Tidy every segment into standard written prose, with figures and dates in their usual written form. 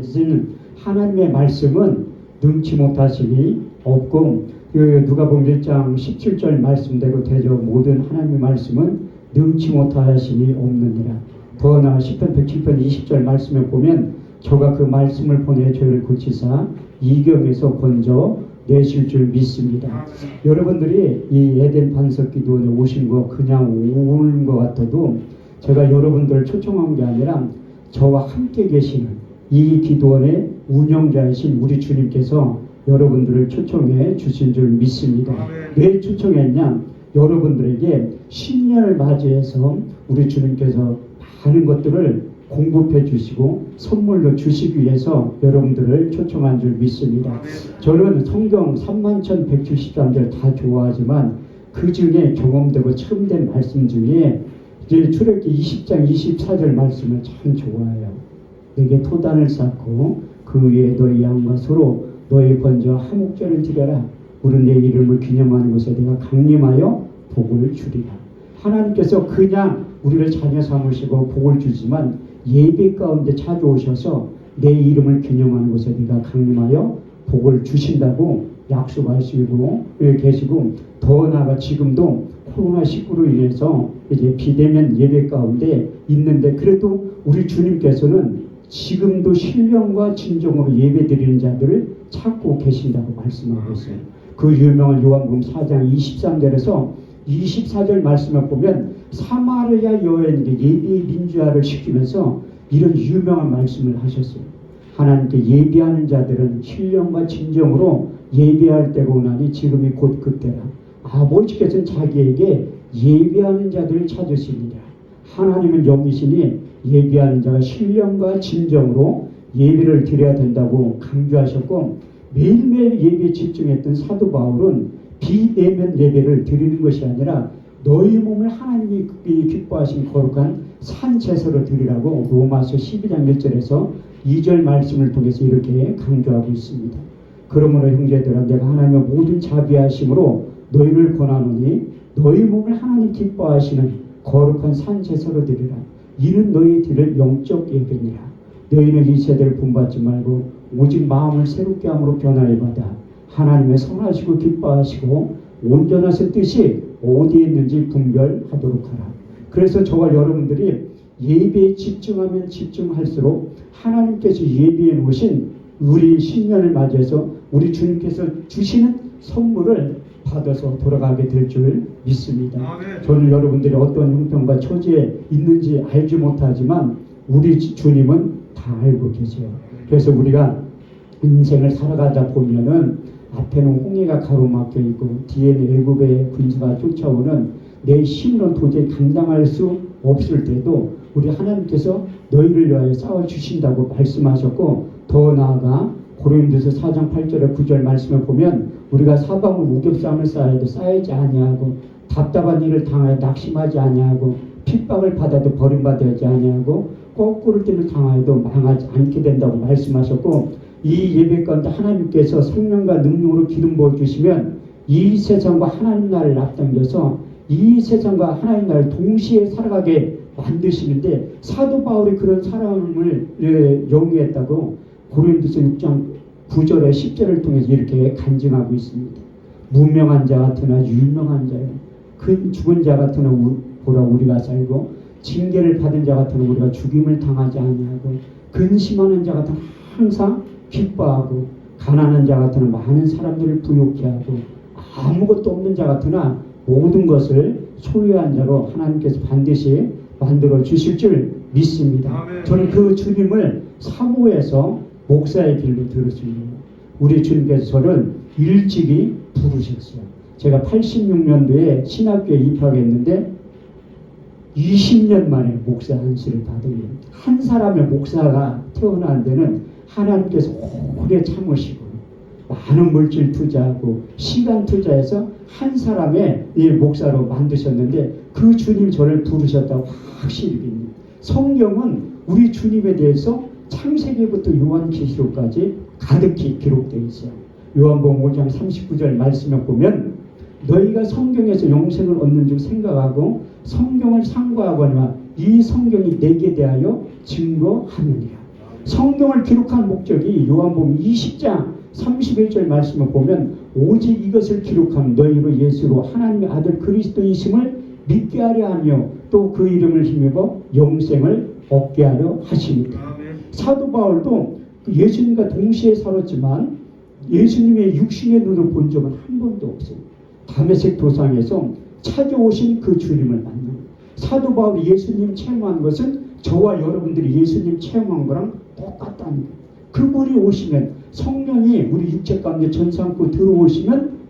이제는 하나님의 말씀은 능치 못하심이 없고 누가복음 1장 17절 말씀대로 되죠. 모든 하나님의 말씀은 능치 못하심이 없느니라. 더 나아 시편 107편 20절 말씀에 보면 저가 그 말씀을 보내 저희를 고치사 이경에서 건져 내실 줄 믿습니다. 여러분들이 이 에덴 반석 기도원에 오신 거 그냥 오는 것 같아도 제가 여러분들을 초청한 게 아니라 저와 함께 계시는 이 기도원의 운영자이신 우리 주님께서 여러분들을 초청해 주신 줄 믿습니다. 왜 초청했냐? 여러분들에게 신년을 맞이해서 우리 주님께서 많은 것들을 공급해 주시고 선물로 주시기 위해서 여러분들을 초청한 줄 믿습니다. 저는 성경 31,173절 다 좋아하지만 그 중에 경험되고 처음 된 말씀 중에 이제 출애굽기 20장 24절 말씀을 참 좋아해요. 내게 토단을 쌓고 그 위에 너희 양과 소로 너희 번제와 화목제를 드려라. 우리 내 이름을 기념하는 곳에 내가 강림하여 복을 주리라. 하나님께서 그냥 우리를 자녀 삼으시고 복을 주지만 예배 가운데 찾아오셔서 내 이름을 기념하는 곳에 내가 강림하여 복을 주신다고 약속하시고 계시고, 더 나아가 지금도 코로나19로 인해서 이제 비대면 예배 가운데 있는데 그래도 우리 주님께서는 지금도 신령과 진정으로 예배 드리는 자들을 찾고 계신다고 말씀하고 있어요. 그 유명한 요한복음 4장 23절에서 24절 말씀을 보면 사마리아 여인에게 예배 민주화를 시키면서 이런 유명한 말씀을 하셨어요. 하나님께 예배하는 자들은 신령과 진정으로 예배할 때가 오나니 지금이 곧 그때라. 아버지께서는 자기에게 예배하는 자들을 찾으시느니라. 하나님은 영이시니 예배하는 자가 신령과 진정으로 예배를 드려야 된다고 강조하셨고, 매일매일 예배에 집중했던 사도 바울은 비대면 예배를 드리는 것이 아니라 너희 몸을 하나님이 기뻐하신 거룩한 산제사로 드리라고 로마서 12장 1절에서 2절 말씀을 통해서 이렇게 강조하고 있습니다. 그러므로 형제들아 내가 하나님의 모든 자비하심으로 너희를 권하노니 너희 몸을 하나님 기뻐하시는 거룩한 산제사로 드리라. 이는 너희 드릴 영적 예배니라. 너희는 이 세대를 본받지 말고 오직 마음을 새롭게 함으로 변화를 받아 하나님의 선하시고 기뻐하시고 온전하신 뜻이 어디에 있는지 분별하도록 하라. 그래서 저와 여러분들이 예배에 집중하면 집중할수록 하나님께서 예배해 놓으신 우리 신년을 맞이해서 우리 주님께서 주시는 선물을 받아서 돌아가게 될 줄 믿습니다. 저는 여러분들이 어떤 형편과 처지에 있는지 알지 못하지만 우리 주님은 다 알고 계세요. 그래서 우리가 인생을 살아가다 보면은 앞에는 홍해가 가로막혀 있고 뒤에는 애굽의 군사가 쫓아오는 내 힘으로는 도저히 감당할 수 없을 때도 우리 하나님께서 너희를 위하여 싸워주신다고 말씀하셨고, 더 나아가 고린도서 4장 8절에 9절 말씀을 보면 우리가 사방을 우ገብ쌈을 쌓아도 쌓이지 아니하고 답답한 일을 당하여 낙심하지 아니하고 핍박을 받아도 버림받지 아니하고 거꾸로 일을 당하여도 망하지 않게 된다고 말씀하셨고, 이 예배 가운데 하나님께서 성령과 능력으로 기름 부어주시면 이 세상과 하나님 나라를 앞당겨서 이 세상과 하나님 나라를 동시에 살아가게 만드시는데, 사도 바울이 그런 사람을 영위했다고 고린도서 6장 9절에 10절을 통해서 이렇게 간증하고 있습니다. 무명한 자 같으나 유명한 자요, 큰 죽은 자 같으나 보라 우리가 살고 징계를 받은 자 같으나 우리가 죽임을 당하지 아니하고 근심하는 자 같으나 항상 기뻐하고 가난한 자 같으나 많은 사람들을 부욕케 하고 아무것도 없는 자 같으나 모든 것을 소유한 자로 하나님께서 반드시 만들어 주실 줄 믿습니다. 저는 그 주님을 사모해서 목사의 길로 들었습니다. 우리 주님께서 저를 일찍이 부르셨어요. 제가 86년도에 신학교에 입학했는데 20년 만에 목사 안수를 받은 거예요. 한 사람의 목사가 태어나는 데는 하나님께서 오래 참으시고 많은 물질 투자하고 시간 투자해서 한 사람의 목사로 만드셨는데 그 주님 저를 부르셨다고 확실히 믿습니다. 성경은 우리 주님에 대해서 창세기부터 요한계시록까지 가득히 기록되어 있어요. 요한복음 5장 39절 말씀에 보면 너희가 성경에서 영생을 얻는 줄 생각하고 성경을 상고하거나 이 성경이 내게 대하여 증거하느니라. 성경을 기록한 목적이 요한복음 20장 31절 말씀을 보면 오직 이것을 기록하면 너희로 예수로 하나님의 아들 그리스도이심을 믿게 하려 하며 또 그 이름을 힘입어 영생을 얻게 하려 하십니다. 사도 바울도 예수님과 동시에 살았지만 예수님의 육신의 눈을 본 적은 한 번도 없어요. 다메섹 도상에서 찾아오신 그 주님을 만나. 사도 바울이 예수님 체험한 것은 저와 여러분들이 예수님 체험한 거랑 똑같다는 거예요. 그분이 오시면 성령이 우리 육체 가운데 전삼고 들어오시면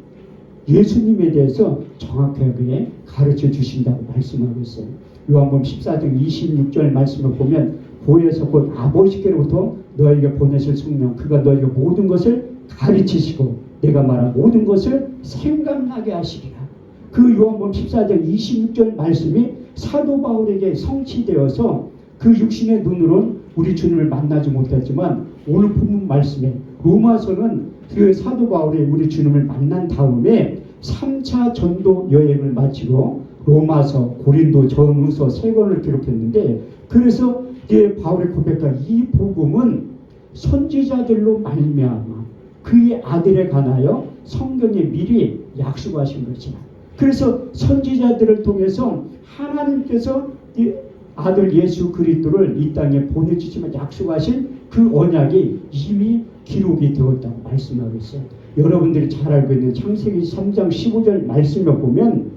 예수님에 대해서 정확하게 가르쳐 주신다고 말씀하고 있어요. 요한복음 14장 26절 말씀을 보면 보혜사 곧 아버지께로부터 너에게 보내실 성령 그가 너에게 모든 것을 가르치시고 내가 말한 모든 것을 생각나게 하시리라. 그 요한복음 14장 26절 말씀이 사도 바울에게 성취되어서 그 육신의 눈으로는 우리 주님을 만나지 못했지만 오늘 본문 말씀에 로마서는 그 사도 바울이 우리 주님을 만난 다음에 3차 전도 여행을 마치고 로마서, 고린도, 전후서 3권을 기록했는데 그래서 바울의 고백한 이 복음은 선지자들로 말미암아 그의 아들에 관하여 성경에 미리 약속하신 것이라. 그래서 선지자들을 통해서 하나님께서 이 아들 예수 그리스도를 이 땅에 보내주시면 약속하신 그 언약이 이미 기록이 되었다고 말씀하고 있어요. 여러분들이 잘 알고 있는 창세기 3장 15절 말씀을 보면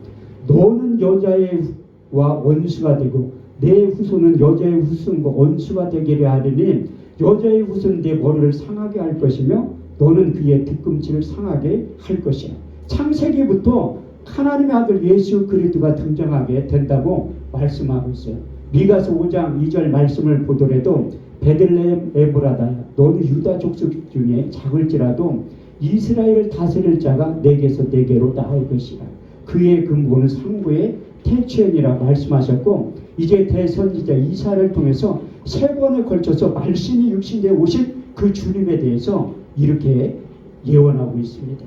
너는 여자와 원수가 되고 내 후손은 여자의 후손과 원수가 되기를 하리니 여자의 후손은 내 머리를 상하게 할 것이며 너는 그의 뒤꿈치를 상하게 할 것이라. 창세기부터 하나님의 아들 예수 그리스도가 등장하게 된다고 말씀하고 있어요. 미가서 5장 2절 말씀을 보더라도 베들레헴 에브라다 너는 유다 족속 중에 작을지라도 이스라엘을 다스릴 자가 내게서 내게로 나올 것이라. 그의 근본은 상부의 태초이라 말씀하셨고 이제 대선지자 이사야를 통해서 3번에 걸쳐서 말씀이 육신되어 오신 그 주님에 대해서 이렇게 예언하고 있습니다.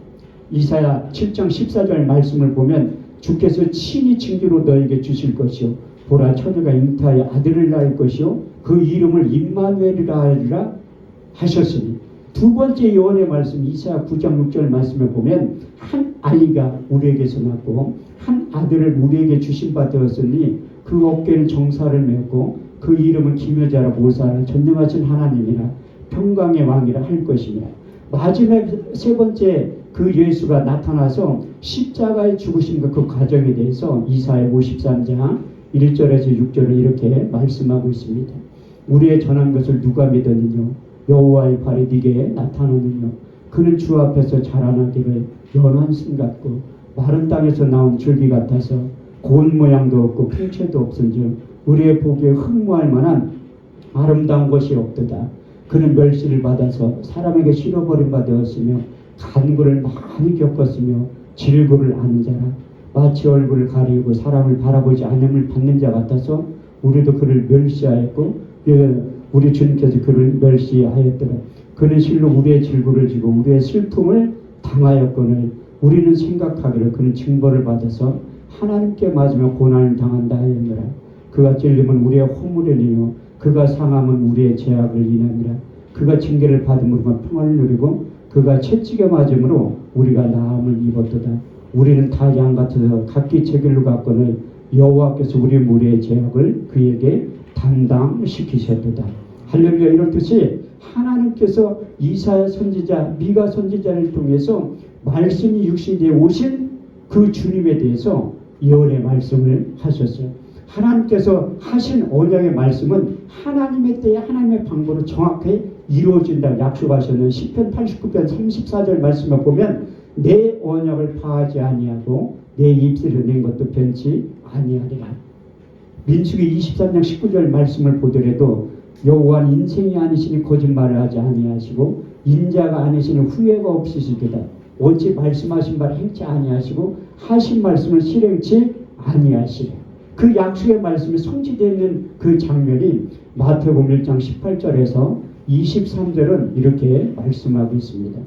이사야 7장 14절 말씀을 보면 주께서 친히 징조로 너에게 주실 것이요 보라 처녀가 잉태하여 아들을 낳을 것이요 그 이름을 임마누엘이라 하리라 하셨으니 두 번째 예언의 말씀 이사야 9장 6절 말씀을 보면 한 아이가 우리에게서 낳고 한 아들을 우리에게 주신 바 되었으니 그 어깨는 정사를 메었고 그 이름은 기묘자라 모사라 전능하신 하나님이라 평강의 왕이라 할 것이니라. 마지막 세 번째 그 예수가 나타나서 십자가에 죽으신 그 과정에 대해서 이사야 53장 1절에서 6절을 이렇게 말씀하고 있습니다. 우리의 전한 것을 누가 믿었느냐 여호와의 발이 네게 나타나느냐 그는 주 앞에서 자라나기를 연한 순 같고 마른 땅에서 나온 줄기 같아서 고운 모양도 없고 풍채도 없은즉 우리의 보기에 흠모할 만한 아름다운 것이 없도다. 그는 멸시를 받아서 사람에게 실어버린 바 되었으며 간구를 많이 겪었으며 질고를 아는 자라. 마치 얼굴을 가리고 사람을 바라보지 않음을 받는 자 같아서 우리도 그를 멸시하였고 우리 주님께서 그를 멸시하였더라. 그는 실로 우리의 질고를 지고 우리의 슬픔을 당하였거늘 우리는 생각하기를 그는 징벌을 받아서 하나님께 맞으며 고난을 당한다 하였노라. 그가 찔림은 우리의 허물이니요 그가 상함은 우리의 죄악을 인함이라. 그가 징계를 받음으로 평안을 누리고 그가 채찍에 맞음으로 우리가 나음을 입었도다. 우리는 다 양 같아서 각기 제 길로 갔거늘 여호와께서 우리의 죄악을 그에게 담당시키셨도다. 할렐루야. 이렇듯이 하나님께서 이사야 선지자 미가 선지자를 통해서 말씀이 육신되어 오신 그 주님에 대해서 예언의 말씀을 하셨어요. 하나님께서 하신 언약의 말씀은 하나님의 때에 하나님의 방법으로 정확히 이루어진다고 약속하셨는 시편 89편 34절 말씀을 보면 내 언약을 파하지 아니하고 내 입술을 낸 것도 변치 아니하리라. 민수기 23장 19절 말씀을 보더라도 여호와는 인생이 아니시니 거짓말을 하지 아니하시고 인자가 아니시니 후회가 없으시도다. 어찌 말씀하신 바를 행치 아니하시고 하신 말씀을 실행치 아니하시리라. 그 약속의 말씀이 성취되는 그 장면이 마태복음 1장 18절에서 23절은 이렇게 말씀하고 있습니다.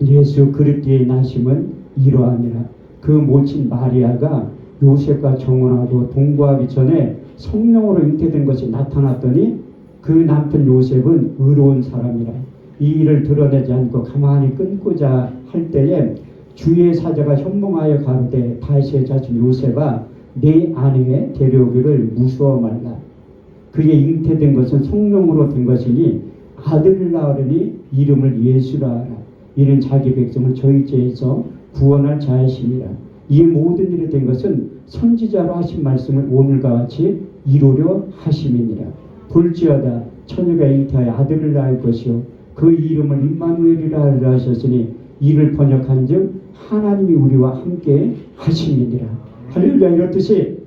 예수 그리스도의 나심은 이러하니라. 그 모친 마리아가 요셉과 정혼하고 동거하기 전에 성령으로 잉태된 것이 나타났더니 그 남편 요셉은 의로운 사람이라 이 일을 드러내지 않고 가만히 끊고자 할 때에 주의 사자가 현몽하여 가로되 다시의 자손 요셉아 내 아내의 데려오기를 무서워 말라. 그의 잉태된 것은 성령으로 된 것이니 아들을 낳으려니 이름을 예수라 하라. 이는 자기 백성을 저희 죄에서 구원할 자이심이라. 이 모든 일이 된 것은 선지자로 하신 말씀을 오늘과 같이 이루려 하심이니라. 볼지어다 처녀가 잉태하여 아들을 낳을 것이요 그 이름을 임마누엘이라 하리라 하셨으니 이를 번역한즉 하나님이 우리와 함께 하심이니라. 할렐루야. 이렇듯이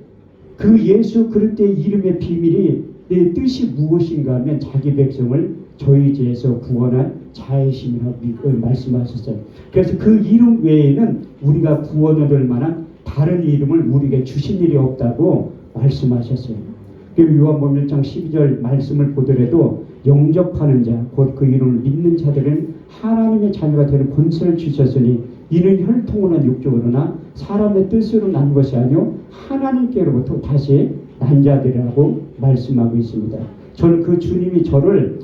그 예수 그리스도의 이름의 비밀이 내 뜻이 무엇인가 하면 자기 백성을 저희 죄에서 구원할 자이심이라고 말씀하셨어요. 그래서 그 이름 외에는 우리가 구원을 얻을 만한 다른 이름을 우리에게 주신 일이 없다고 말씀하셨어요. 요한복음 1장 12절 말씀을 보더라도 영접하는 자 곧 그 이름을 믿는 자들은 하나님의 자녀가 되는 권세를 주셨으니 이는 혈통으로나 육적으로나 사람의 뜻으로 난 것이 아니요 하나님께로부터 다시 난 자들이라고 말씀하고 있습니다. 저는 그 주님이 저를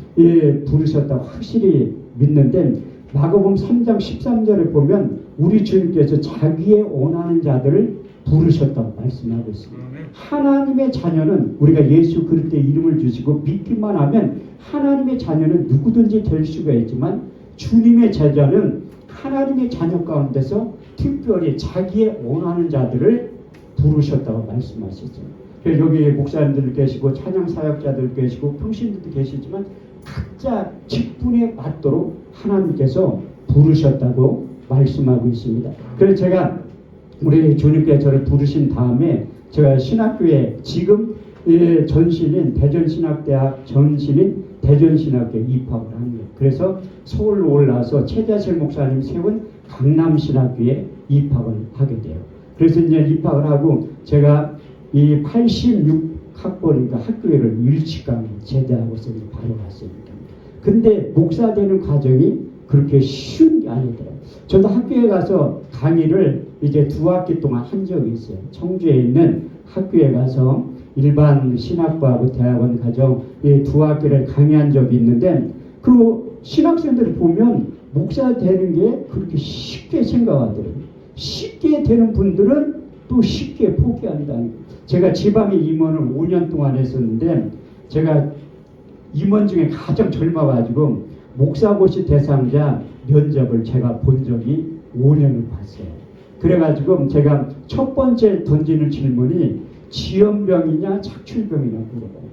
부르셨다고 확실히 믿는데 마가복음 3장 13절에 보면 우리 주님께서 자기의 원하는 자들을 부르셨다고 말씀하고 있습니다. 하나님의 자녀는 우리가 예수 그리스도의 이름을 주시고 믿기만 하면 하나님의 자녀는 누구든지 될 수가 있지만 주님의 제자는 하나님의 자녀 가운데서 특별히 자기의 원하는 자들을 부르셨다고 말씀하셨어요. 여기 목사님들 계시고 찬양 사역자들 계시고 평신들도 계시지만 각자 직분에 맞도록 하나님께서 부르셨다고 말씀하고 있습니다. 그래서 제가 우리 주님께서 저를 부르신 다음에 제가 신학교에 지금 전신인 대전신학대학 전신인 대전신학교에 입학을 한 거예요. 그래서 서울로 올라와서 최대철 목사님 세운 강남신학교에 입학을 하게 돼요. 그래서 이제 입학을 하고 제가 이 86학번이니까 학교를 일치강 제대하고서 바로 갔습니다. 근데 목사 되는 과정이 그렇게 쉬운 게 아니더라고요. 저도 학교에 가서 강의를 이제 2학기 동안 한 적이 있어요. 청주에 있는 학교에 가서 일반 신학부하고 대학원 과정 2학기를 강의한 적이 있는데 그 신학생들을 보면 목사 되는 게 그렇게 쉽게 생각하더라고요. 쉽게 되는 분들은 또 쉽게 포기한다는 거예요. 제가 지방에 임원을 5년 동안 했었는데 제가 임원 중에 가장 젊어가지고 목사고시 대상자 면접을 제가 본 적이 5년을 봤어요. 그래가지고 제가 첫 번째 던지는 질문이 지연병이냐 착출병이냐 물어봐요.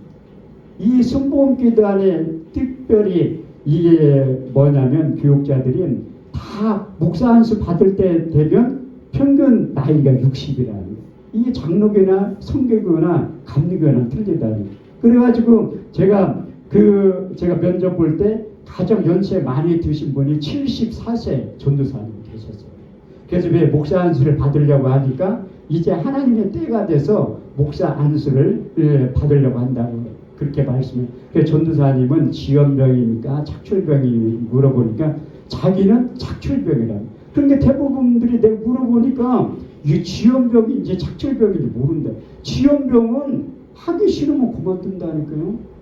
이 순복음기도 안에 특별히 이게 뭐냐면 교육자들이 다 목사 안수 받을 때 되면 평균 나이가 60이라는 거예요. 이게 장로교나 성교교나 감리교나 틀리다는 거예요. 그래가지고 제가 면접 볼 때 가장 연세 많이 드신 분이 74세 전도사님 계셨어요. 그래서 왜 목사 안수를 받으려고 하니까 이제 하나님의 때가 돼서 목사 안수를 받으려고 한다고 그렇게 말씀해요. 그래서 전도사님은 지연병입니까 착출병이 물어보니까 자기는 착출병이라고. 그런데 대부분들이 내가 물어보니까 이게 지연병인지 착출병인지 모른다. 지연병은 하기 싫으면 그만둔다니까요.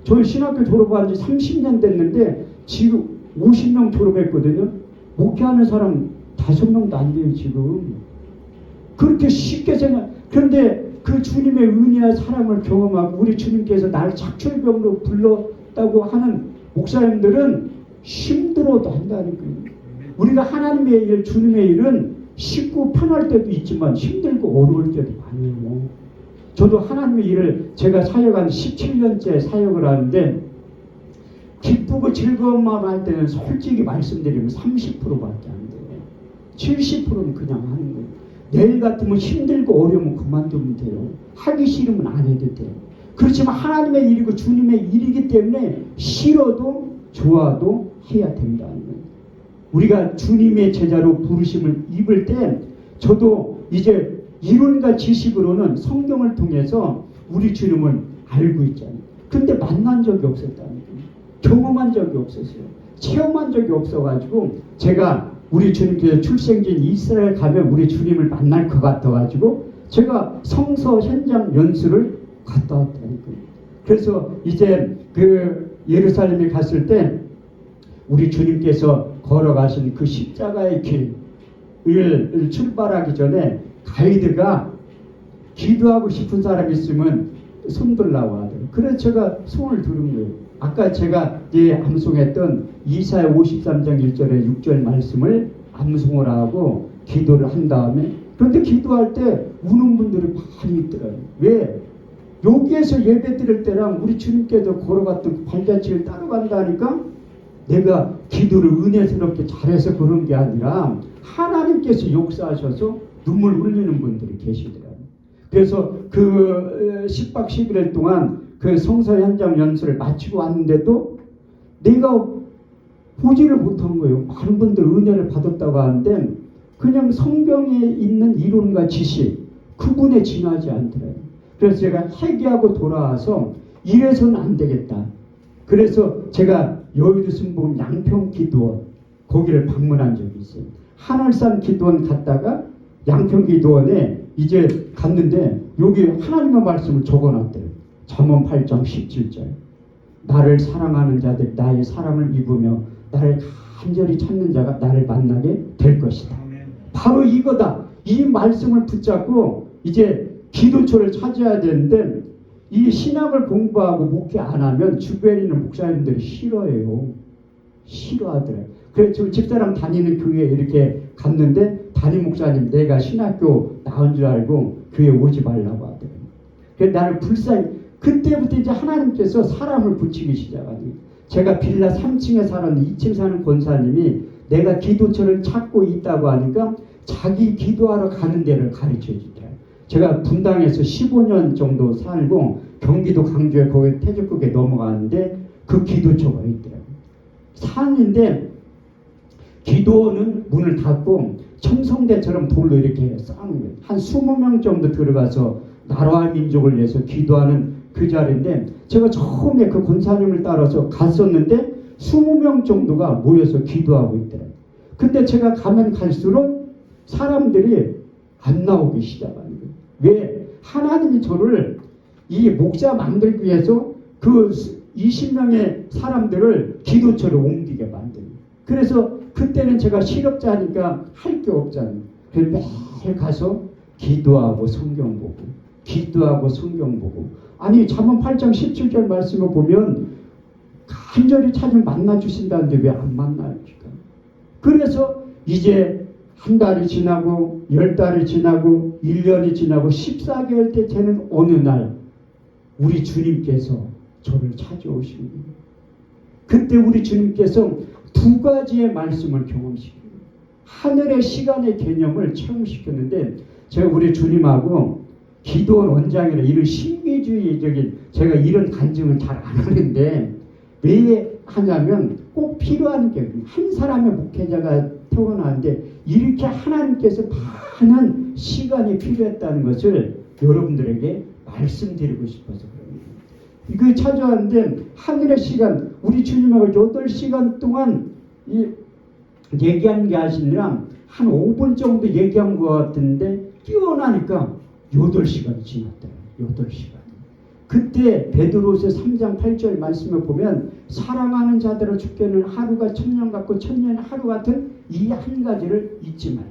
저희 신학교 졸업한 지 30년 됐는데 지금 50명 졸업했거든요. 목회하는 사람 5명도 안 돼요 지금. 그렇게 쉽게 생각. 그런데 그 주님의 은혜와 사랑을 경험하고 우리 주님께서 나를 착출병으로 불렀다고 하는 목사님들은 힘들어도 한다니까요. 우리가 하나님의 일, 주님의 일은 쉽고 편할 때도 있지만 힘들고 어려울 때도 많아요. 저도 하나님의 일을 제가 사역한 17년째 사역을 하는데 기쁘고 즐거운 마음 할 때는 솔직히 말씀드리면 30%밖에 안 돼요. 70%는 그냥 하는 거예요. 내일 같으면 힘들고 어려우면 그만두면 돼요. 하기 싫으면 안 해도 돼요. 그렇지만 하나님의 일이고 주님의 일이기 때문에 싫어도 좋아도 해야 된다는 거예요. 우리가 주님의 제자로 부르심을 입을 때 저도 이제 이론과 지식으로는 성경을 통해서 우리 주님을 알고 있잖아요. 근데 만난 적이 없었다는 거예요. 경험한 적이 없었어요. 체험한 적이 없어가지고 제가 우리 주님께서 출생지인 이스라엘 가면 우리 주님을 만날 것 같아가지고 제가 성서 현장 연수를 갔다 왔다는 거예요. 그래서 이제 그 예루살렘에 갔을 때 우리 주님께서 걸어가신 그 십자가의 길을 출발하기 전에 가이드가 기도하고 싶은 사람이 있으면 손들라고 하더라고요. 그래서 제가 손을 들은 거예요. 아까 제가 암송했던 이사야 53장 1절에 6절 말씀을 암송을 하고 기도를 한 다음에, 그런데 기도할 때 우는 분들이 많이 있더라고요. 왜? 여기에서 예배 드릴 때랑 우리 주님께서 걸어갔던 발자취를 따라간다니까 내가 기도를 은혜스럽게 잘해서 그런 게 아니라 하나님께서 역사하셔서 눈물 흘리는 분들이 계시더라고요. 그래서 그 10박 11일 동안 그 성서 현장 연수를 마치고 왔는데도 내가 보지를 못한 거예요. 많은 분들 은혜를 받았다고 하는데 그냥 성경에 있는 이론과 지식 그분에 지나지 않더라고요. 그래서 제가 회개하고 돌아와서 이래서는 안 되겠다. 그래서 제가 여의도 순복음 양평 기도원 거기를 방문한 적이 있어요. 하늘산 기도원 갔다가 양평 기도원에 이제 갔는데 여기 하나님의 말씀을 적어놨대요. 잠언 8장 17절. 나를 사랑하는 자들 나의 사랑을 입으며 나를 간절히 찾는 자가 나를 만나게 될 것이다. 바로 이거다. 이 말씀을 붙잡고 이제 기도처를 찾아야 되는데 이 신학을 공부하고 목회 안 하면 주변에 있는 목사님들이 싫어해요. 싫어하더래요. 그래서 집사람 다니는 교회에 이렇게 갔는데 담임 목사님 내가 신학교 나온 줄 알고 교회 오지 말라고 하더래요. 그래서 나를 불쌍히 그때부터 이제 하나님께서 사람을 붙이기 시작하니 제가 빌라 3층에 살았는데 2층 사는 권사님이 내가 기도처를 찾고 있다고 하니까 자기 기도하러 가는 데를 가르쳐 주더라고요. 제가 분당에서 15년 정도 살고 경기도 광주에 거기 태적국에 넘어가는데 그 기도처가 있더라고요. 산인데 기도는 문을 닫고 청성대처럼 돌로 이렇게 쌓는 거예요. 한 20명 정도 들어가서 나라와 민족을 위해서 기도하는 그 자리인데 제가 처음에 그 권사님을 따라서 갔었는데 20명 정도가 모여서 기도하고 있더라고요. 근데 제가 가면 갈수록 사람들이 안 나오기 시작하는 거예요. 왜? 하나님이 저를 이 목자 만들기 위해서 그 20명의 사람들을 기도처로 옮기게 만드는 거예요. 그래서 그때는 제가 실업자니까 할 게 없잖아요. 그래서 매일 가서 기도하고 성경 보고 기도하고 성경 보고 아니 잠언 8장 17절 말씀을 보면 간절히 찾으면 만나주신다는데 왜 안 만나요? 그래서 이제 한 달이 지나고 10달이 지나고 1년이 지나고 14개월 때 되는 어느 날 우리 주님께서 저를 찾아오시는 거예요. 그때 우리 주님께서 두 가지의 말씀을 경험시켜요. 하늘의 시간의 개념을 체험시켰는데 제가 우리 주님하고 기도원 원장이라 이런 신비주의적인 제가 이런 간증은 잘 안 하는데 왜 하냐면 꼭 필요한 게 한 사람의 목회자가 태어나는데 이렇게 하나님께서 많은 시간이 필요했다는 것을 여러분들에게 말씀드리고 싶어서 그럽니다. 이거 찾아왔는데 하늘의 시간 우리 주님하고 8시간 동안 얘기한 게 아니라 한 5분 정도 얘기한 것 같은데 뛰어나니까 8시간이 지났더라고요. 8시간. 그때 베드로서 3장 8절 말씀을 보면 사랑하는 자들을 죽게는 하루가 1000년 같고 1000년 하루 같은 이 한 가지를 잊지 말라.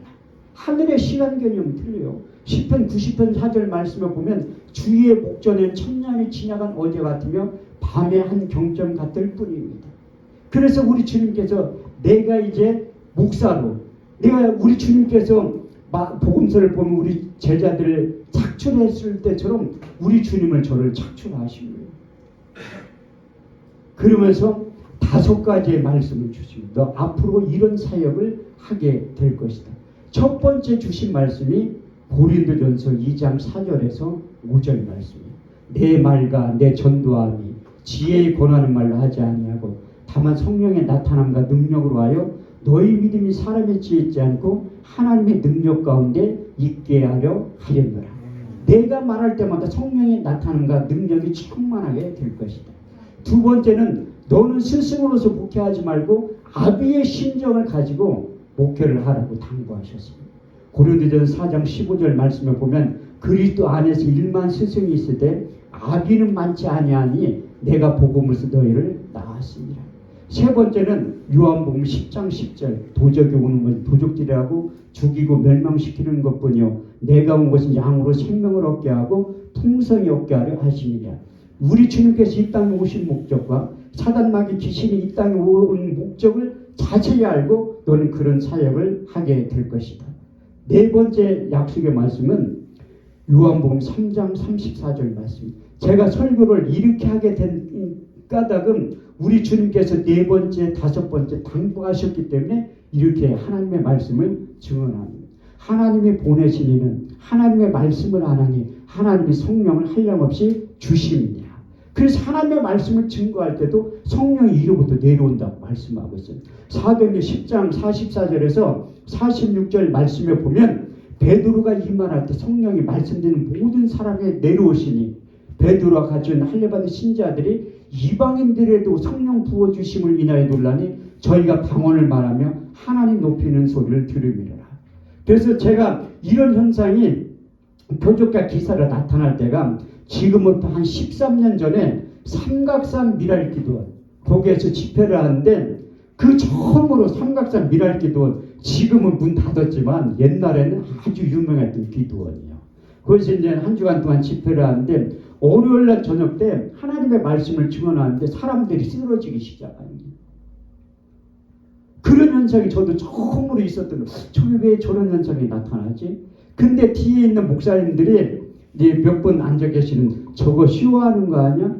하늘의 시간 개념이 틀려요. 시편 90편 4절 말씀을 보면 주의 목전에 1000년이 지나간 어제 같으며 밤의 한 경점 같을 뿐입니다. 그래서 우리 주님께서 내가 이제 목사로 내가 우리 주님께서 복음서를 보면 우리 제자들을 착출했을 때처럼 우리 주님을 저를 착출하신 거예요. 그러면서 5가지의 말씀을 주십니다. 너 앞으로 이런 사역을 하게 될 것이다. 첫 번째 주신 말씀이 고린도전서 2장 4절에서 5절 말씀이에요. 내 말과 내 전도함이 지혜의 권하는 말로 하지 아니하고 다만 성령의 나타남과 능력으로 하여 너희 믿음이 사람의 지혜 있지 않고 하나님의 능력 가운데 있게 하려 하였노라. 내가 말할 때마다 성령의 나타남과 능력이 충만하게 될 것이다. 두 번째는 너는 스승으로서 목회하지 말고 아비의 심정을 가지고 목회를 하라고 당부하셨습니다. 고린도전서 4장 15절 말씀을 보면 그리스도 안에서 1만 스승이 있을 때 아비는 많지 아니하니 내가 복음으로써 너희를 낳았습니다. 세 번째는 요한복음 10장 10절 도적이 오는 건 도적질이라고 죽이고 멸망시키는 것뿐이요 내가 온 것은 양으로 생명을 얻게 하고 풍성히 얻게 하려 하심이냐. 우리 주님께서 이 땅에 오신 목적과 사단마귀 귀신이 이 땅에 온 목적을 자세히 알고 너는 그런 사역을 하게 될 것이다. 네 번째 약속의 말씀은 요한복음 3장 34절 말씀. 제가 설교를 이렇게 하게 된 까닭은 우리 주님께서 네 번째, 다섯 번째 당부하셨기 때문에 이렇게 하나님의 말씀을 증언합니다. 하나님이 보내신 이는 하나님의 말씀을 안 하니 하나님이 성령을 한량없이 주십니다. 그래서 하나님의 말씀을 증거할 때도 성령이 이로부터 내려온다고 말씀하고 있어요. 사도행전 10장 44절에서 46절 말씀에 보면 베드로가 이 말할 때 성령이 말씀드리는 모든 사람에 내려오시니 베드로와 같이 할례받은 신자들이 이방인들에도 성령 부어주심을 인하여 놀라니 저희가 방언을 말하며 하나님 높이는 소리를 들으리라. 그래서 제가 이런 현상이 표적과 기사로 나타날 때가 지금부터 한 13년 전에 삼각산 미랄기도원 거기에서 집회를 하는데 그 처음으로 삼각산 미랄기도원 지금은 문 닫았지만 옛날에는 아주 유명했던 기도원이에요. 거기서 이제 한 주간 동안 집회를 하는데 월요일날 저녁 때 하나님의 말씀을 증언하는데 사람들이 쓰러지기 시작하는 거예요. 그런 현상이 저도 처음으로 있었던 거예요. 저게 왜 저런 현상이 나타나지? 근데 뒤에 있는 목사님들이 이제 몇 분 앉아 계시는 저거 쉬워하는 거 아니야?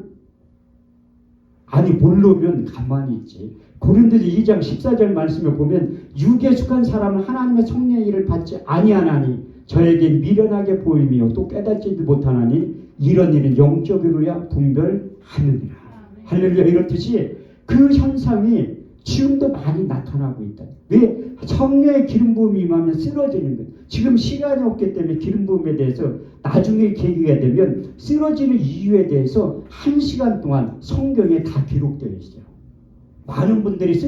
아니 모르면 가만히 있지. 고린도서 2장 14절 말씀에 보면 육에 속한 사람은 하나님의 성령의 일을 받지 아니하나니 저에겐 미련하게 보임이요 또 깨닫지도 못하나니 이런 일은 영적으로야 분별하느니라. 할렐루야. 이렇듯이 그 현상이 지금도 많이 나타나고 있다. 왜? 성령의 기름 부음이 임하면 쓰러지는 거예요. 지금 시간이 없기 때문에 기름 부음에 대해서 나중에 계기가 되면 쓰러지는 이유에 대해서 1시간 동안 성경에 다 기록되어 있어요. 많은 분들이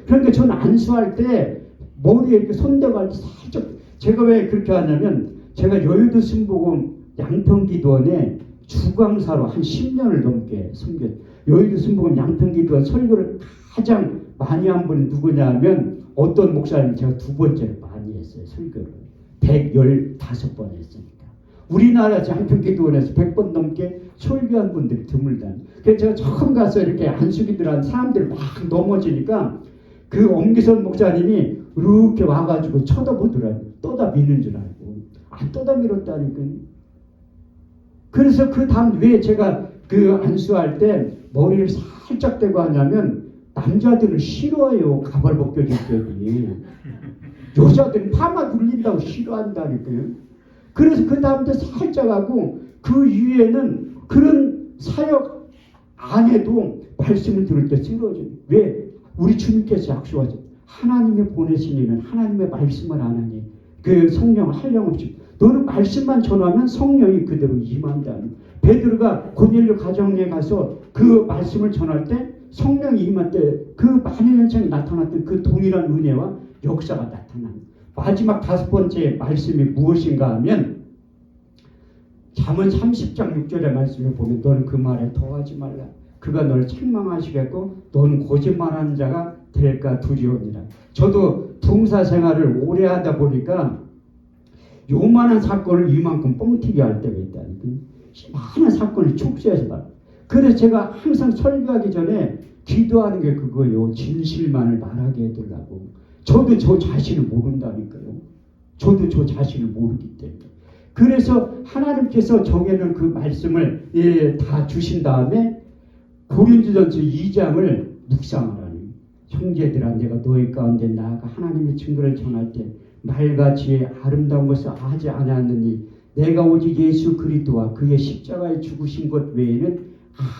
그러니까 저는 안수할 때 머리에 이렇게 손대고 할 때 살짝 제가 왜 그렇게 하냐면 제가 여의도 순복음 양평기도원에 주강사로 한 10년을 넘게 섬겼어요. 여의도 순복음 양평기도원 설교를 가장 많이 한 분이 누구냐 하면 어떤 목사님 제가 두 번째로 많이 했어요. 설교를 115번 했으니까 우리나라 양평기도원에서 100번 넘게 설교한 분들이 드물다. 그래서 제가 처음 가서 이렇게 안수기들한 사람들이 막 넘어지니까 그 엄기선 목사님이 이렇게 와가지고 쳐다보더라고요. 떠다 미는 줄 알고 안 떠다 밀었다니까. 그래서 그 다음 왜 제가 그 안수할 때 머리를 살짝 대고 하냐면 남자들은 싫어해요. 가발 벗겨질 때니. 여자들은 파마 눌린다고 싫어한다니까요. 그래서 그 다음부터 살짝 하고 그 이후에는 그런 사역 안 해도 말씀을 들을 때 쓰러져요. 왜? 우리 주님께서 약속하죠. 하나님이 보내신 이는 하나님의 말씀을 안 하니 그 성령 한량없이 너는 말씀만 전하면 성령이 그대로 임한다는. 베드로가 고넬료 가정에 가서 그 말씀을 전할 때 성령이 임할 때 그 많은 현상이 나타났던 그 동일한 은혜와 역사가 나타납니다. 마지막 다섯 번째 말씀이 무엇인가 하면 잠언 30장 6절의 말씀을 보면 너는 그 말에 더하지 말라. 그가 너를 책망하시겠고 너는 거짓말하는 자가 될까 두려웁니다. 저도 봉사 생활을 오래 하다 보니까 요만한 사건을 이만큼 뻥튀기 할 때가 있다니까. 많은 사건을 축소해서 봐. 그래서 제가 항상 설교하기 전에 기도하는 게 그거예요. 진실만을 말하게 해달라고. 저도 저 자신을 모른다니까요. 저도 저 자신을 모르기 때문에. 그래서 하나님께서 정해놓은 그 말씀을 다 주신 다음에 고린도전서 2장을 묵상하라니. 형제들아 내가 너희 가운데 나아가 하나님의 증거를 전할 때 말과 지혜 아름다운 것을 하지 않았느니 내가 오직 예수 그리스도와 그의 십자가에 죽으신 것 외에는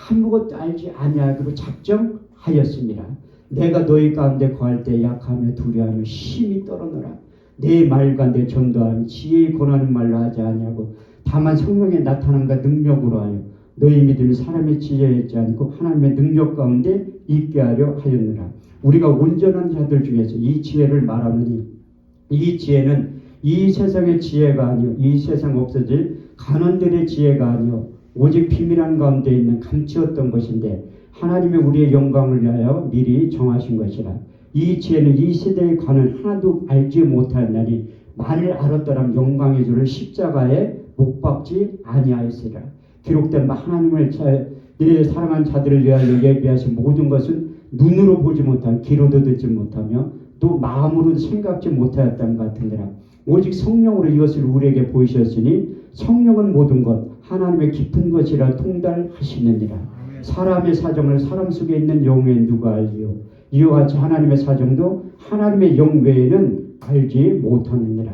아무것도 알지 아니하기로 작정하였습니다. 내가 너희 가운데 거할 때 약하며 두려워하며 힘이 떨어노라. 내 말과 내 전도함 지혜의 권하는 말로 하지 아니하고 다만 성령의 나타남과 능력으로 하여 너희 믿음이 사람의 지혜에 있지 않고 하나님의 능력 가운데 있게 하려 하였느라. 우리가 온전한 자들 중에서 이 지혜를 말하느니 이 지혜는 이 세상의 지혜가 아니요 이 세상 없어질 간원들의 지혜가 아니요 오직 비밀한 가운데 있는 감추었던 것인데 하나님의 우리의 영광을 위하여 미리 정하신 것이라. 이 지혜는 이 세대에 관한 하나도 알지 못하였나니 만일 알았더라면 영광의 주를 십자가에 못 박지 아니하였으리라. 기록된 바 하나님을 사랑한 자들을 위하여 예비하신 모든 것은 눈으로 보지 못하며 귀로도 듣지 못하며 또 마음으로 생각지 못하였던 것 같은데라. 오직 성령으로 이것을 우리에게 보이셨으니 성령은 모든 것 하나님의 깊은 것이라 통달하시느니라. 사람의 사정을 사람 속에 있는 영에 누가 알리요? 이와 같이 하나님의 사정도 하나님의 영 외에는 알지 못하느니라.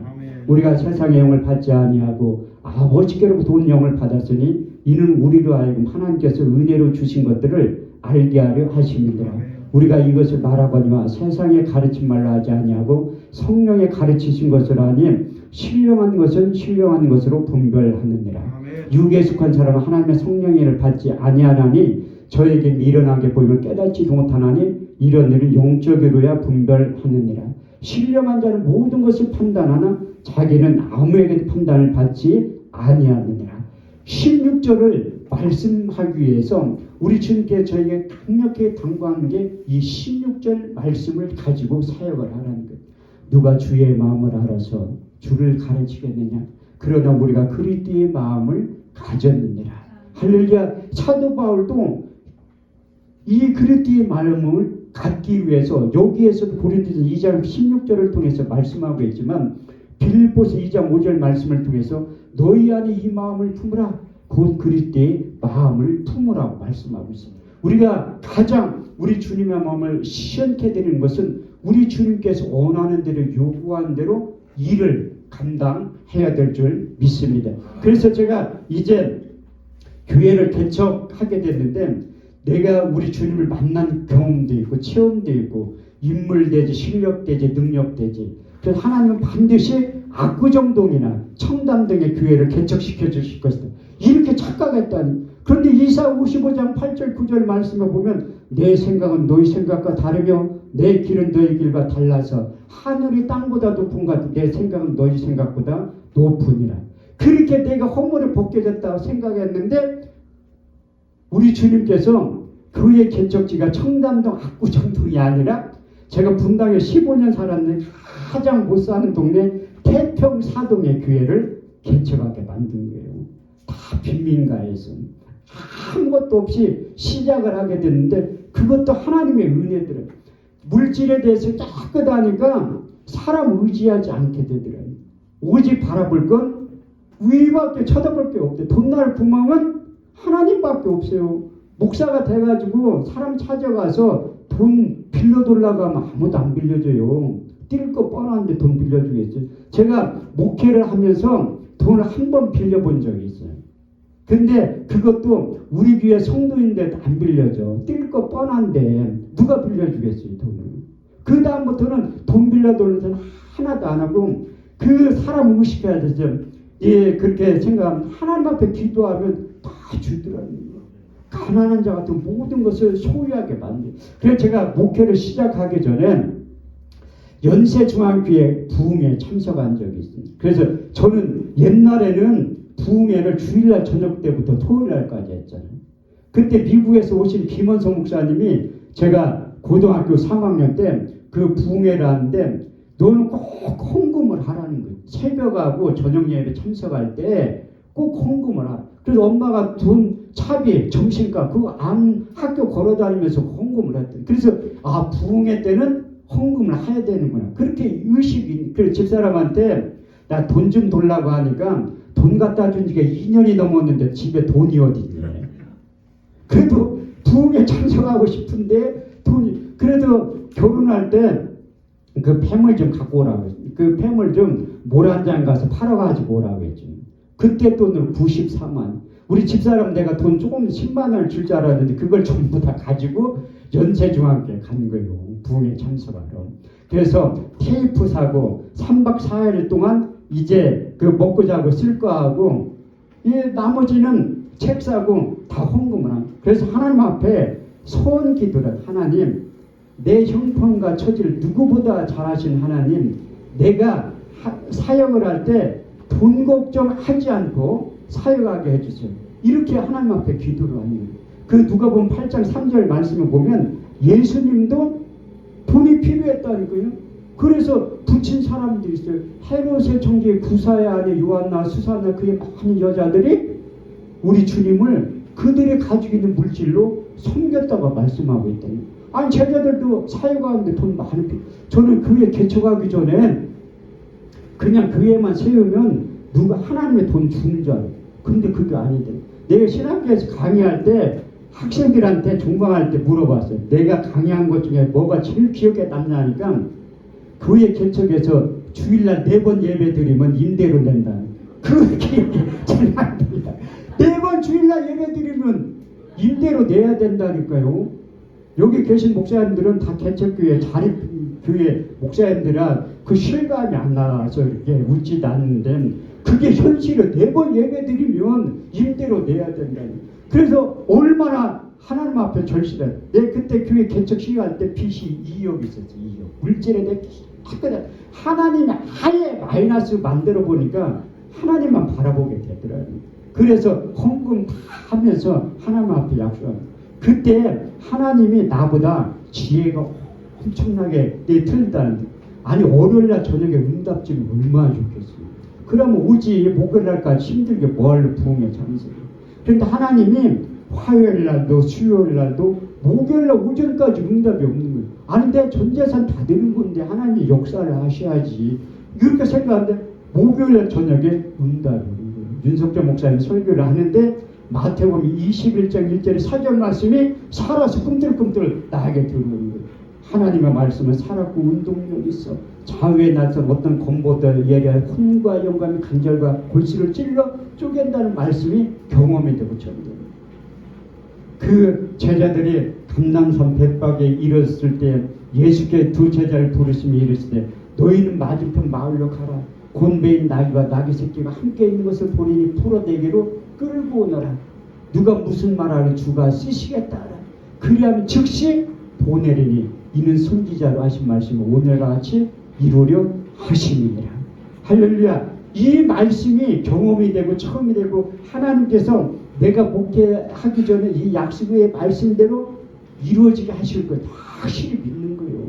우리가 세상의 영을 받지 아니하고 아버지께로부터 온 영을 받았으니 이는 우리로 하여금 하나님께서 은혜로 주신 것들을 알게 하려 하심이니라. 우리가 이것을 말하거니와 세상에 가르친 말로 하지 아니하고 성령에 가르치신 것을 하니 신령한 것은 신령한 것으로 분별하느니라. 육에 속한 사람은 하나님의 성령의 일을 받지 아니하나니 저에게 미련하게 보임을 깨닫지도 못하나니 이런 일을 영적으로야 분별하느니라. 신령한 자는 모든 것을 판단하나 자기는 아무에게도 판단을 받지 아니하느니라. 16절을 말씀하기 위해서 우리 주님께 저에게 강력하게 당부하는 게 이 16절 말씀을 가지고 사역을 하라는 것. 누가 주의 마음을 알아서 주를 가르치겠느냐? 그러나 우리가 그리스도의 마음을 가졌느니라. 할렐루야. 사도 바울도 이 그리스도의 마음을 갖기 위해서 여기에서도 고린도서 2장 16절을 통해서 말씀하고 있지만 빌립보서 2장 5절 말씀을 통해서 너희 안에 이 마음을 품으라. 곧 그리스도의 마음을 품으라고 말씀하고 있습니다. 우리가 가장 우리 주님의 마음을 시원케 되는 것은 우리 주님께서 원하는 대로 요구한 대로 일을 감당해야 될 줄 믿습니다. 그래서 제가 이제 교회를 개척하게 됐는데 내가 우리 주님을 만난 경험도 있고 체험도 있고 인물되지 실력되지 능력되지. 그래서 하나님은 반드시 압구정동이나 청담 등의 교회를 개척시켜 주실 것이다. 이렇게 착각했다니. 그런데 이사 55장 8절 9절 말씀에 보면 내 생각은 너희 생각과 다르며 내 길은 너희 길과 달라서 하늘이 땅보다 높은 것 같은 내 생각은 너희 생각보다 높으니라. 그렇게 내가 허물에 벗겨졌다고 생각했는데 우리 주님께서 교회 개척지가 청담동 압구정동이 아니라 제가 분당에 15년 살았는데 가장 못 사는 동네 태평사동의 교회를 개척하게 만든 거예요. 다 빈민가에서 아무것도 없이 시작을 하게 됐는데 그것도 하나님의 은혜더래요. 물질에 대해서 깨끗하니까 사람 의지하지 않게 되더래요. 오직 바라볼 건 위밖에 쳐다볼 게 없대. 돈 날 구멍은 하나님밖에 없어요. 목사가 돼가지고 사람 찾아가서 돈 빌려달라고 하면 아무도 안 빌려줘요. 뛸 거 뻔한데 돈 빌려주겠어요. 제가 목회를 하면서 돈을 한 번 빌려본 적이 있어요. 근데 그것도 우리 교회 성도인데 안 빌려줘. 뛸 거 뻔한데 누가 빌려주겠어요, 돈을. 그 다음부터는 돈 빌려달라는 사람 하나도 안 하고 그 사람 의식해야 되죠. 예, 그렇게 생각하면 하나님 앞에 기도하면 다 주더라고요. 가난한 자 같은 모든 것을 소유하게 만들어요. 그래서 제가 목회를 시작하기 전에 연세중앙교회 부흥회에 참석한 적이 있습니다. 그래서 저는 옛날에는 부흥회를 주일날 저녁 때부터 토요일날까지 했잖아요. 그때 미국에서 오신 김원성 목사님이 제가 고등학교 3학년 때 그 부흥회를 하는데 너는 꼭 헌금을 하라는 거예요. 새벽하고 저녁 예배 참석할 때 꼭 헌금을 하라. 그래서 엄마가 돈 차비 점심값 그거 안 학교 걸어다니면서 헌금을 했대요. 그래서 아 부흥회 때는 헌금을 해야 되는구나. 그렇게 의식이. 그래서 집사람한테 나 돈 좀 달라고 하니까 돈 갖다 준 지가 2년이 넘었는데 집에 돈이 어디 있네. 그래도 부흥회 참석하고 싶은데 돈이. 그래도 결혼할 때 그 폐물 좀 갖고 오라고 했죠. 그 폐물 좀 모란장 가서 팔아가지고 오라고 했죠. 그때 돈으로 94만. 우리 집사람 내가 돈 조금 10만 원을 줄 줄 알았는데 그걸 전부 다 가지고 연세중앙교회 간 거예요. 부흥회 참석하러. 그래서 테이프 사고 3박 4일 동안 이제 그 먹고 자고 쓸 거 하고 나머지는 책 사고 다 헌금을 한. 그래서 하나님 앞에 소원 기도를 하나님 내 형편과 처지를 누구보다 잘하신 하나님 내가 사역을 할 때 돈 걱정하지 않고 사역하게 해주세요. 이렇게 하나님 앞에 기도를 하는 거예요. 그 누가복음 8장 3절 말씀을 보면 예수님도 돈이 필요했다니까요. 그래서 붙인 사람들이 있어요. 헤롯의 정제 구사의 아내 요한나 수사나 그의 많은 여자들이 우리 주님을 그들이 가지고 있는 물질로 섬겼다고 말씀하고 있다니. 아니 제자들도 사역하는데 돈 많이 필요. 저는 교회 개척하기 전에 그냥 교회만 세우면 누가 하나님의 돈 주는 줄 알아요. 근데 그게 아니대. 내가 신학교에서 강의할 때 학생들한테 종강할 때 물어봤어요. 내가 강의한 것 중에 뭐가 제일 기억에 남냐니까 교회 개척에서 주일날 4번 예배 드리면 임대료 낸다. 그 기억이 제일 납니다. 4번 주일날 예배 드리면 임대료 내야 된다니까요. 여기 계신 목사님들은 다 개척교회 자립교회 목사님들은 그 실감이 안 나서 이렇게 웃지도 않는데 그게 현실은 4번 예배 드리면 임대료 내야 된다니. 그래서 얼마나 하나님 앞에 절실해. 내 그때 교회 개척 시간 때 빚이 2억 있었지. 2억. 물질에 대해 하나님이 아예 마이너스 만들어 보니까 하나님만 바라보게 되더라고요. 그래서 헌금 다 하면서 하나님 앞에 약속합니다. 그때 하나님이 나보다 지혜가 엄청나게 틀리다는데 아니 월요일날 저녁에 응답 주면 얼마나 좋겠어요. 그러면 오지 목요일날까지 힘들게 뭐하러 부흥에 참석해요. 그런데 하나님이 화요일날도 수요일날도 목요일날 오전까지 응답이 없는 거예요. 아니 내 전재산 다 드는 건데 하나님이 역사를 하셔야지 이렇게 생각하는데 목요일날 저녁에 응답이 없는 거예요. 윤석재 목사님 설교를 하는데 마태복음 21장 1절에 사절 말씀이 살아서 꿈틀꿈틀 나에게 들어오는 거예요. 하나님의 말씀은 살았고 운동력이 있어. 좌우에 나서 어떤 검보들 예리한 혼과 영감이 간절과 골수를 찔러 쪼갠다는 말씀이 경험이 되고 전됩니다. 그 제자들이 감람산 백박에 이르렀을 때 예수께 두 제자를 부르시며 이르시되 너희는 맞은편 마을로 가라. 곤배인 나귀와 나귀 새끼가 함께 있는 것을 보리니 풀어내기로 끌고 오너라. 누가 무슨 말하는 주가 쓰시겠다 하라. 그리하면 즉시 보내리니 이는 선지자로 하신 말씀을 오늘과 같이 이루려 하심이니라. 할렐루야. 이 말씀이 경험이 되고 처음이 되고 하나님께서 내가 목회하기 전에 이 약속의 말씀대로 이루어지게 하실 걸 확실히 믿는 거예요.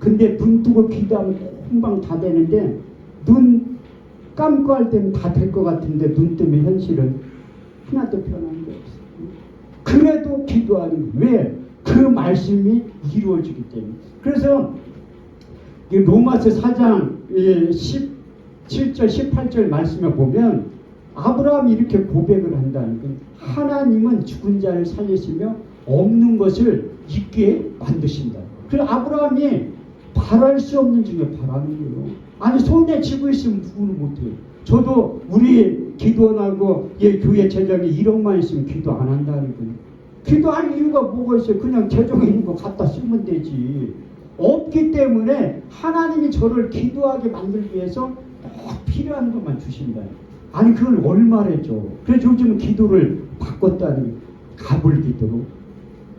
근데 눈 뜨고 기도하면 금방 다 되는데 눈 감고 할 때는 다 될 것 같은데 눈 뜨면 현실은 하나도 변하는 게 없어요. 그래도 기도하는 거예요. 왜? 그 말씀이 이루어지기 때문에. 그래서 로마서 4장 17절 18절 말씀에 보면 아브라함이 이렇게 고백을 한다는 거예요. 하나님은 죽은 자를 살리시며 없는 것을 있게 만드신다. 그래서 아브라함이 바랄 수 없는 중에 바라는 거예요. 아니 손에 쥐고 있으면 누구는 못해요. 저도 우리 기도원하고 교회 재정에 1억만 있으면 기도 안 한다는 거예요. 기도할 이유가 뭐가 있어요? 그냥 재정에 있는 거 갖다 쓰면 되지. 없기 때문에 하나님이 저를 기도하게 만들기 위해서 꼭 필요한 것만 주신다. 아니 그걸 얼마나 줘. 그래서 요즘은 기도를 바꿨다는 거예요. 가불 기도로.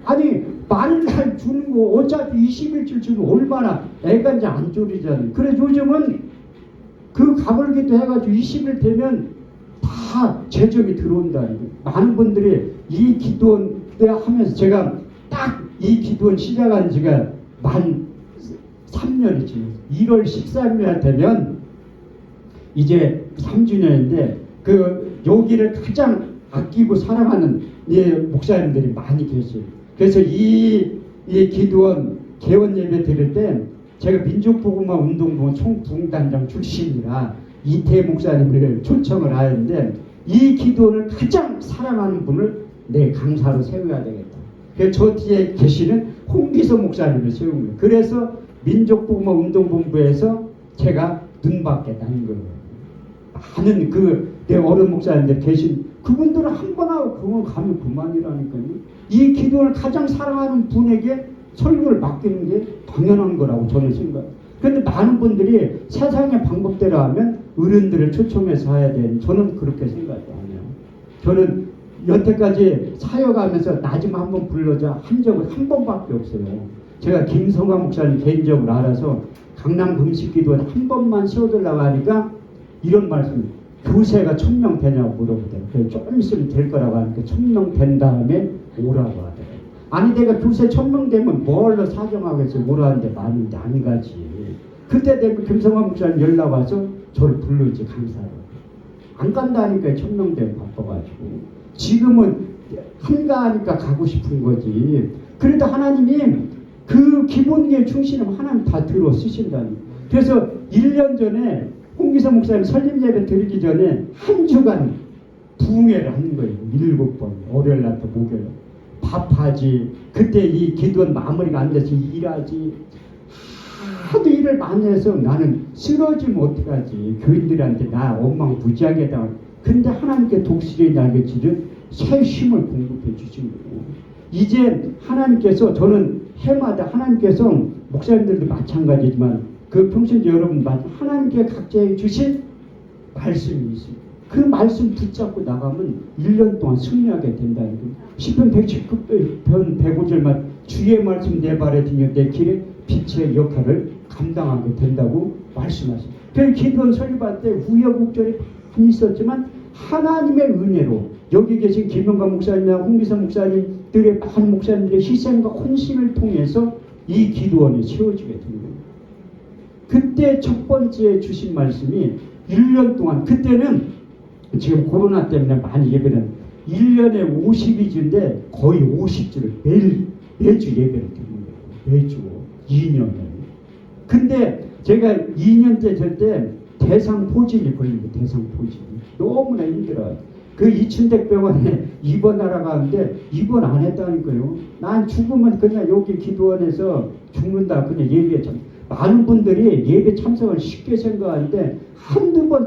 아니 만날 주는 거 어차피 20일줄 주면 얼마나 애가 이제 안 졸이잖아요. 그래서 요즘은 그 가불기도 해가지고 20일 되면 다 재정이 들어온다. 많은 분들이 이 기도원 때 하면서 제가 딱 이 기도원 시작한 지가 만 3년이지. 1월 13일 되면 이제 3주년인데 그 여기를 가장 아끼고 사랑하는 목사님들이 많이 계세요. 그래서 이 기도원 개원 예배 드릴 때 제가 민족복음화 운동본 총부흥단장 출신이라 이태 목사님을 초청을 하는데 이 기도원을 가장 사랑하는 분을 내 강사로 세워야 되겠다. 그래서 저 뒤에 계시는 홍기서 목사님을 세운 거예요. 그래서 민족복음화 운동본부에서 제가 눈밖에 다닌 거예요. 많은 내 어른 목사님들 계신 그분들은 한 번 하고 그건 가면 그만이라니까요. 이 기도를 가장 사랑하는 분에게 설교를 맡기는 게 당연한 거라고 저는 생각해요. 그런데 많은 분들이 세상의 방법대로 하면 어른들을 초청해서 해야 되는 저는 그렇게 생각이 안 해요. 저는 여태까지 사역하면서 나 좀 한번 불러자 한 적은 한 번밖에 없어요. 제가 김성화 목사님 개인적으로 알아서 강남 금식기도원 한 번만 세워달라고 하니까 이런 말씀 교세가 1000명 되냐고 물어보더라고요. 그래서 조금 있으면 될 거라고 하니까 1000명 된 다음에 오라고 하더라고요. 아니 내가 교세 1000명 되면 뭘로 사정하겠어. 오라는데 많은데 안 가지. 그때 되면 김성환 목사님 연락 와서 저를 부르지 강사로. 안 간다니까 1000명 되면 바빠가지고. 지금은 한가하니까 가고 싶은 거지. 그래도 하나님이 그 기본기에 충실하면 하나님 다 들어 쓰신다니. 그래서 1년 전에 홍기서 목사님 설립 예배 드리기 전에 한 주간 부흥회를 하는 거예요. 7번. 월요일 날부터 목요일. 밥하지. 그때 이 기도원 마무리가 안 돼서 일하지. 하도 일을 많이 해서 나는 쓰러지면 어떡하지. 교인들한테 나 엉망부지하게 당할. 근데 하나님께 독실히 날개치는 새 힘을 공급해 주신 거예요. 이제 하나님께서 저는 해마다 하나님께서 목사님들도 마찬가지지만 그 평신도 여러분 하나님께 각자에 주신 말씀이 있습니다. 그 말씀 붙잡고 나가면 1년 동안 승리하게 된다는 거예요. 시편 119편 105절만 주의 말씀 내 발에 등여 내 길에 빛의 역할을 감당하게 된다고 말씀하십니다. 그 기도원 설립할 때 우여곡절이 많이 있었지만 하나님의 은혜로 여기 계신 김영관 목사님이나 홍기선 목사님들의 많은 목사님들의 희생과 헌신을 통해서 이 기도원이 세워지게 된 거예요. 그때 첫 번째 주신 말씀이 1년 동안 그때는 지금 코로나 때문에 많이 예배는 1년에 52주인데 거의 50주를 매주 예배를 드리는 거예요. 매주 2년을. 근데 제가 2년째 될 때 대상포진이 걸린 거예요. 대상포진이. 너무나 힘들어요. 그 이춘택병원에 입원하러 가는데 입원 안 했다니까요. 난 죽으면 그냥 여기 기도원에서 죽는다. 그냥 예배에 참. 많은 분들이 예배 참석을 쉽게 생각하는데 한두 번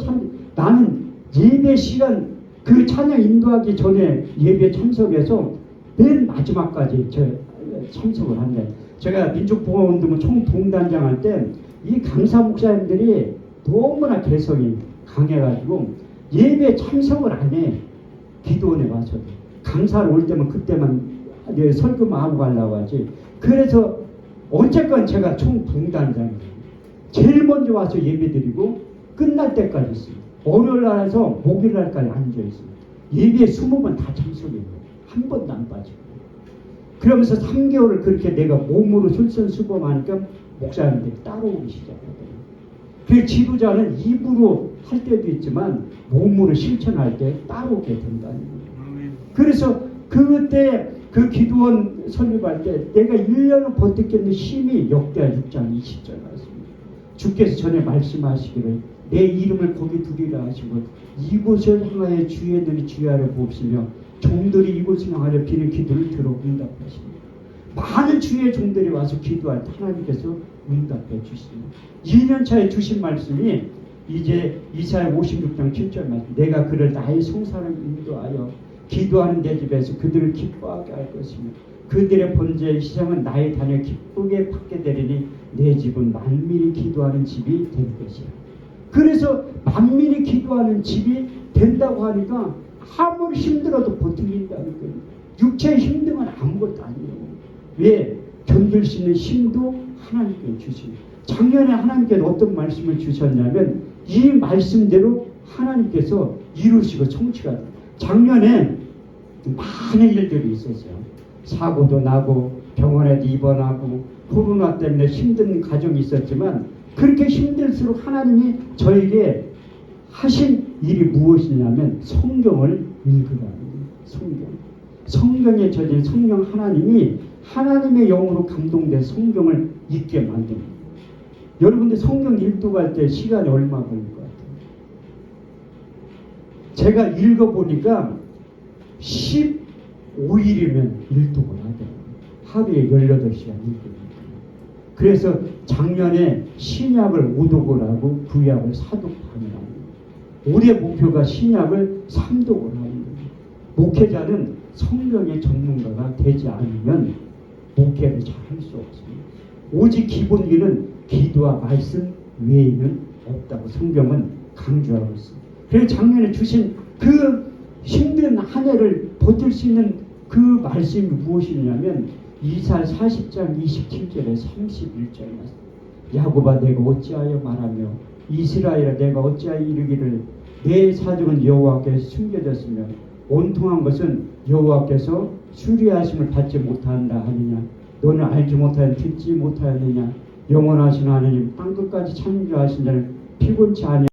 나는 예배 시간 그 찬양 인도하기 전에 예배 참석해서 맨 마지막까지 참석을 한대. 제가 민족보호운동 총동단장 할 때 이 강사 목사님들이 너무나 개성이 강해가지고 예배 참석을 안 해. 기도원에 와서 강사를 올 때면 그때만 설교만 하고 가려고 하지. 그래서 어쨌건 제가 총동단장이에요. 제일 먼저 와서 예배드리고 끝날 때까지 있어요. 월요일 날에서 목요일 날까지 앉아있어요. 예배에 20번 다 참석해요. 한 번도 안 빠지고. 그러면서 3개월을 그렇게 내가 몸으로 솔선수범하니까 목사님들이 따라오기 시작하더라고요. 그 지도자는 입으로 할 때도 있지만 몸으로 실천할 때 따라오게 된다는 거예요. 그래서 그때 그 기도원 설립할 때 내가 1년을 버텼겠는 힘이 역대하 6장 20절 말씀입니다. 주께서 전에 말씀하시기를 내 이름을 거기 두리라 하시고 이곳을 향하여 주의 눈이 주의 아래 보시며 종들이 이곳을 향하여 비는 기도를 들어 응답하십니다. 많은 주의 종들이 와서 기도할 때 하나님께서 응답해 주십니다. 2년 차에 주신 말씀이 이제 이사야 56장 7절 말씀 내가 그를 나의 성사를 인도하여 기도하는 내 집에서 그들을 기뻐하게 할 것이며 그들의 번제의 희생은 나의 단에 기쁘게 받게 되리니 내 집은 만민이 기도하는 집이 될 것이야. 그래서 만민이 기도하는 집이 된다고 하니까 아무리 힘들어도 버티긴다는 거예요. 육체의 힘든 건 아무것도 아니에요. 왜? 견딜 수 있는 힘도 하나님께 주십니다. 작년에 하나님께는 어떤 말씀을 주셨냐면 이 말씀대로 하나님께서 이루시고 성취가 돼요. 작년에 많은 일들이 있었어요. 사고도 나고 병원에도 입원하고 코로나 때문에 힘든 가정이 있었지만 그렇게 힘들수록 하나님이 저에게 하신 일이 무엇이냐면 성경을 읽으라는 성경에 젖은 성령 하나님이 하나님의 영으로 감동된 성경을 읽게 만듭니다. 여러분들 성경 읽도갈 때 시간이 얼마 걸릴 것 같아요? 제가 읽어보니까 15일이면 일독을 하더라고요. 하루에 18시간 읽거든요. 그래서 작년에 신약을 5독을 하고 구약을 4독하는 거예요. 올해 목표가 신약을 3독을 하는 거예요. 목회자는 성경의 전문가가 되지 않으면 목회를 잘 할 수 없습니다. 오직 기본기는 기도와 말씀 외에는 없다고 성경은 강조하고 있습니다. 그래서 작년에 주신 그 힘든 한 해를 버틸 수 있는 그 말씀이 무엇이냐면 이사야 40장 27절에 31절 말씀. 야곱아 내가 어찌하여 말하며 이스라엘아 내가 어찌하여 이르기를 내 사정은 여호와께 숨겨졌으며 온통한 것은 여호와께서 수리하심을 받지 못한다 하느냐. 너는 알지 못하여 듣지 못하였느냐. 영원하신 하나님 땅끝까지 창조하신 자를 피곤치 아니